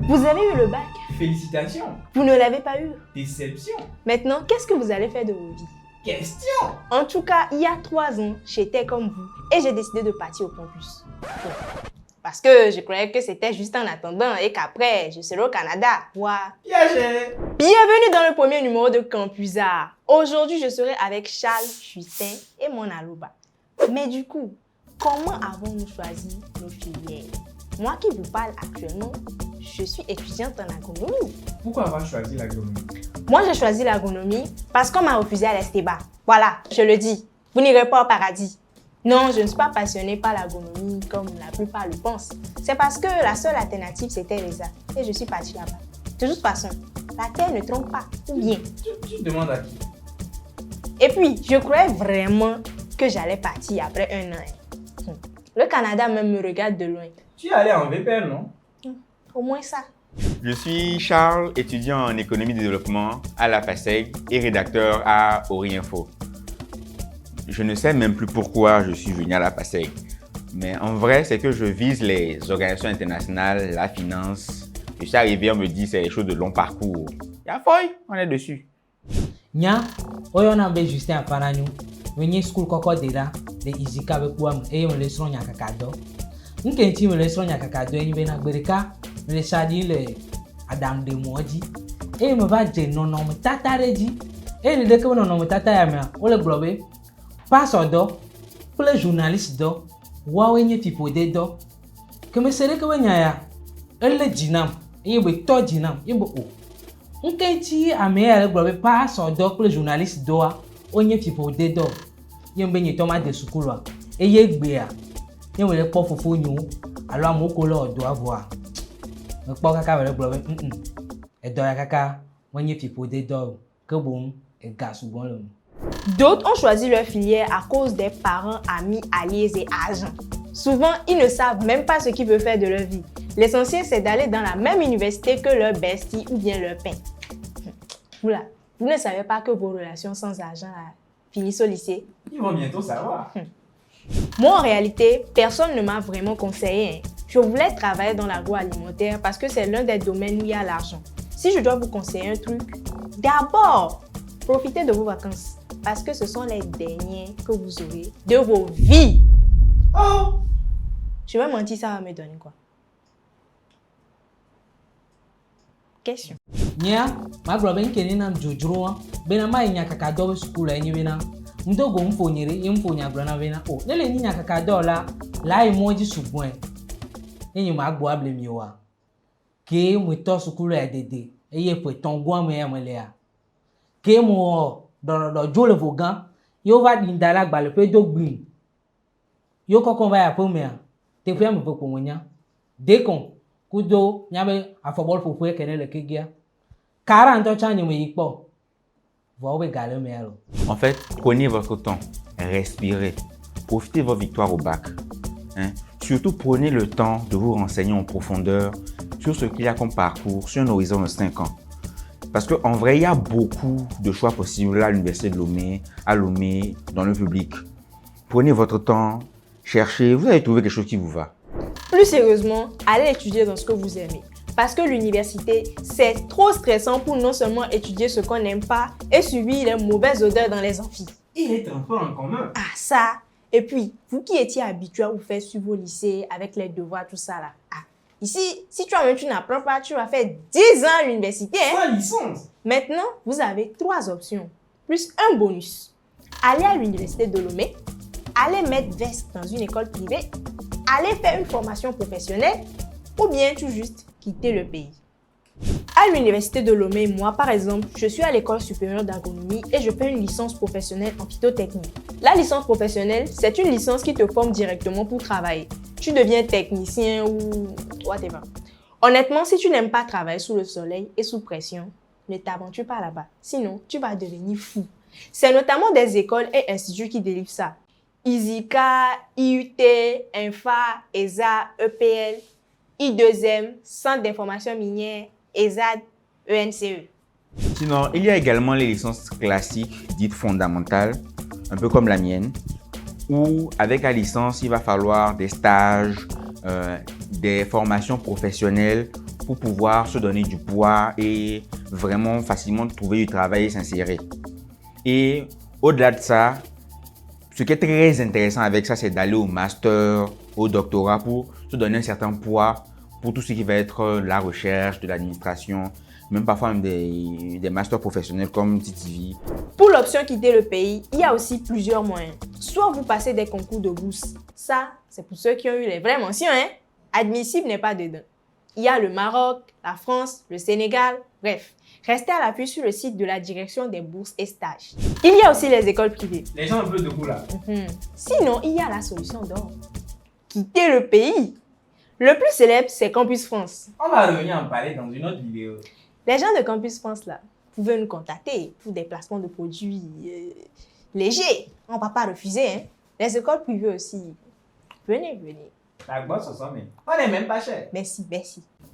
Vous avez eu le bac. Félicitations. Vous ne l'avez pas eu. Déception. Maintenant, qu'est-ce que vous allez faire de vos vies? Question. En tout cas, il y a 3 ans, j'étais comme vous et j'ai décidé de partir au campus. Parce que je croyais que c'était juste en attendant et qu'après, je serai au Canada. Voilà. Piagé. Bienvenue dans le premier numéro de Campus Art. Aujourd'hui, je serai avec Charles Chutin et mon Alouba. Mais du coup, comment avons-nous choisi nos filières? Moi qui vous parle actuellement, je suis étudiante en agronomie. Pourquoi avoir choisi l'agronomie? Moi, j'ai choisi l'agronomie parce qu'on m'a refusé à l'Esteba. Voilà, je le dis. Vous n'irez pas au paradis. Non, je ne suis pas passionnée par l'agronomie comme la plupart le pensent. C'est parce que la seule alternative, c'était l'ESA. Et je suis partie là-bas. De toute façon, la terre ne trompe pas, ou bien. Tu demandes à qui? Et puis, je croyais vraiment que j'allais partir après 1 an. Le Canada même me regarde de loin. Tu es allé en VPN, non? Au moins ça. Je suis Charles, étudiant en économie de développement à la FASEG et rédacteur à Oriinfo. Je ne sais même plus pourquoi je suis venu à la FASEG, mais en vrai, c'est que je vise les organisations internationales, la finance. Je suis arrivé, on me dit c'est des choses de long parcours. Y'a feuille, on est dessus. Nya, oyo na be Justin Aparanyu, venye school koko dela, de izika be kuam, e yon lesron nya kakado. Nkenti yon lesron nya kakado, e yon na gbereka, le shadi le Adam de Moji. E yon va je nonom tata reji. E yon deke nonom tata ya mea, ole globe. Pas odo, pour les journalistes do, wawenye tipode do. Que me sere que wenya ya, elle jinam, e be to jinam, e bo o. Nkenti ame ya le globe pas odo pour les journalistes do a, onye tipode do. Yembe nye toma de sukulwa. E ye gbe ya. Yemwe le po fofo nyu, alo amoko lo do avoir. Me po kaka le globe, e do ya kaka, onye tipode do, que bon, e gasu bon le. D'autres ont choisi leur filière à cause des parents, amis, alliés et agents. Souvent, ils ne savent même pas ce qu'ils veulent faire de leur vie. L'essentiel, c'est d'aller dans la même université que leur bestie ou bien leur pain. Voilà. Vous ne savez pas que vos relations sans argent finissent au lycée? Ils vont bientôt savoir. Moi, en réalité, personne ne m'a vraiment conseillé. Je voulais travailler dans l'agroalimentaire parce que c'est l'un des domaines où il y a l'argent. Si je dois vous conseiller un truc, d'abord, profitez de vos vacances. Parce que ce sont les derniers que vous aurez de vos vies. Oh! Je vais mentir, ça va me donner quoi? Question. Nya, ma globe nkeni na mjojuro, bena ma nya kakado school enyi bena. Mdogo mfonyere, mfonya grana bena. Oh, nele ni nya kakado la emoji subwen. Enyi ma gbo able mi wa. Ke mu to school e dede, eye pe tongo ame emele ya. Ke mu do jole vogan, yo va dindala gba le pe do gbin. Yo kokon va ya pe me a. Te pe me pe ko wonya. Dekon kudo nyabe afobol fofo e kenele kegia. 40 ans chanye me yipo. Vo we gale me alo. En fait, prenez votre temps, respirez, profitez de vos victoires au bac. Surtout, prenez le temps de vous renseigner en profondeur sur ce qu'il y a comme parcours sur un horizon de 5 ans. Parce qu'en vrai, il y a beaucoup de choix possibles à l'université de Lomé, à Lomé, dans le public. Prenez votre temps, cherchez, vous allez trouver quelque chose qui vous va. Plus sérieusement, allez étudier dans ce que vous aimez. Parce que l'université, c'est trop stressant pour non seulement étudier ce qu'on n'aime pas et subir les mauvaises odeurs dans les amphis. Et les transports en commun. Ah ça! Et puis, vous qui étiez habitués à vous faire suivre vos lycées avec les devoirs, tout ça là. Ah, ici, si tu n'apprends pas, tu vas faire 10 ans à l'université. Sans licence. Maintenant, vous avez 3 options, plus un bonus. Aller à l'université de Lomé, aller mettre veste dans une école privée, aller faire une formation professionnelle, ou bien tout juste quitter le pays. À l'université de Lomé, moi par exemple, je suis à l'école supérieure d'agronomie et je fais une licence professionnelle en phytotechnie. La licence professionnelle, c'est une licence qui te forme directement pour travailler. Tu deviens technicien ou whatever. Honnêtement, si tu n'aimes pas travailler sous le soleil et sous pression, ne t'aventure pas là-bas. Sinon, tu vas devenir fou. C'est notamment des écoles et instituts qui délivrent ça. ISICA, IUT, INFA, ESA, EPL, I2M, Centre d'information minière, ESAD, ENCE. Sinon, il y a également les licences classiques dites fondamentales, un peu comme la mienne, où avec la licence, il va falloir des stages, des formations professionnelles pour pouvoir se donner du poids et vraiment facilement trouver du travail et s'insérer. Et au-delà de ça, ce qui est très intéressant avec ça, c'est d'aller au master, au doctorat pour se donner un certain poids pour tout ce qui va être la recherche, de l'administration, même parfois même des masters professionnels comme TTV. Pour l'option quitter le pays, il y a aussi plusieurs moyens. Soit vous passez des concours de bourse. Ça, c'est pour ceux qui ont eu les vraies mentions, hein. Admissible n'est pas dedans. Il y a le Maroc, la France, le Sénégal, bref. Restez à l'affût sur le site de la direction des bourses et stages. Il y a aussi les écoles privées. Les gens un peu debout là. Sinon, il y a la solution d'or. Quitter le pays. Le plus célèbre, c'est Campus France. On va revenir en parler dans une autre vidéo. Les gens de Campus France, là, pouvez nous contacter pour des placements de produits légers. On ne va pas refuser, hein. Les écoles privées aussi. Venez. La bosse, ça sent même. On n'est même pas cher. Merci.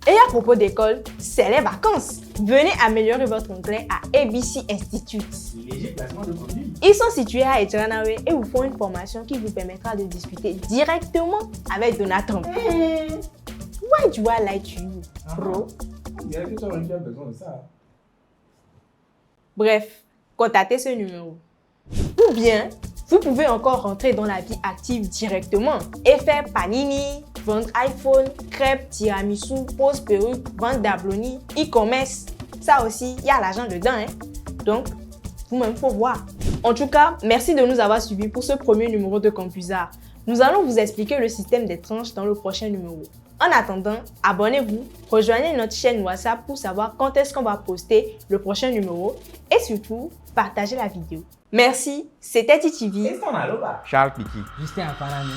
Et à propos d'école, c'est les vacances. Venez améliorer votre anglais à ABC Institute. Léger placement de produit. Ils sont situés à Ejanawe et vous font une formation qui vous permettra de discuter directement avec Donald Trump. Why do I lie to you, bro? On dirait que tu as besoin de ça. Bref, contactez ce numéro. Ou bien, vous pouvez encore rentrer dans la vie active directement et faire panini, vendre iPhone, crêpes, tiramisu, pose perruque, vendre dabloni, e-commerce. Ça aussi, il y a l'argent dedans, hein. Donc, vous-même, faut voir. En tout cas, merci de nous avoir suivis pour ce premier numéro de Campusart. Nous allons vous expliquer le système des tranches dans le prochain numéro. En attendant, abonnez-vous, rejoignez notre chaîne WhatsApp pour savoir quand est-ce qu'on va poster le prochain numéro et surtout, partagez la vidéo. Merci, c'était TTV. Qu'est-ce qu'on a là-bas? Charles Piki. Justin Afanani.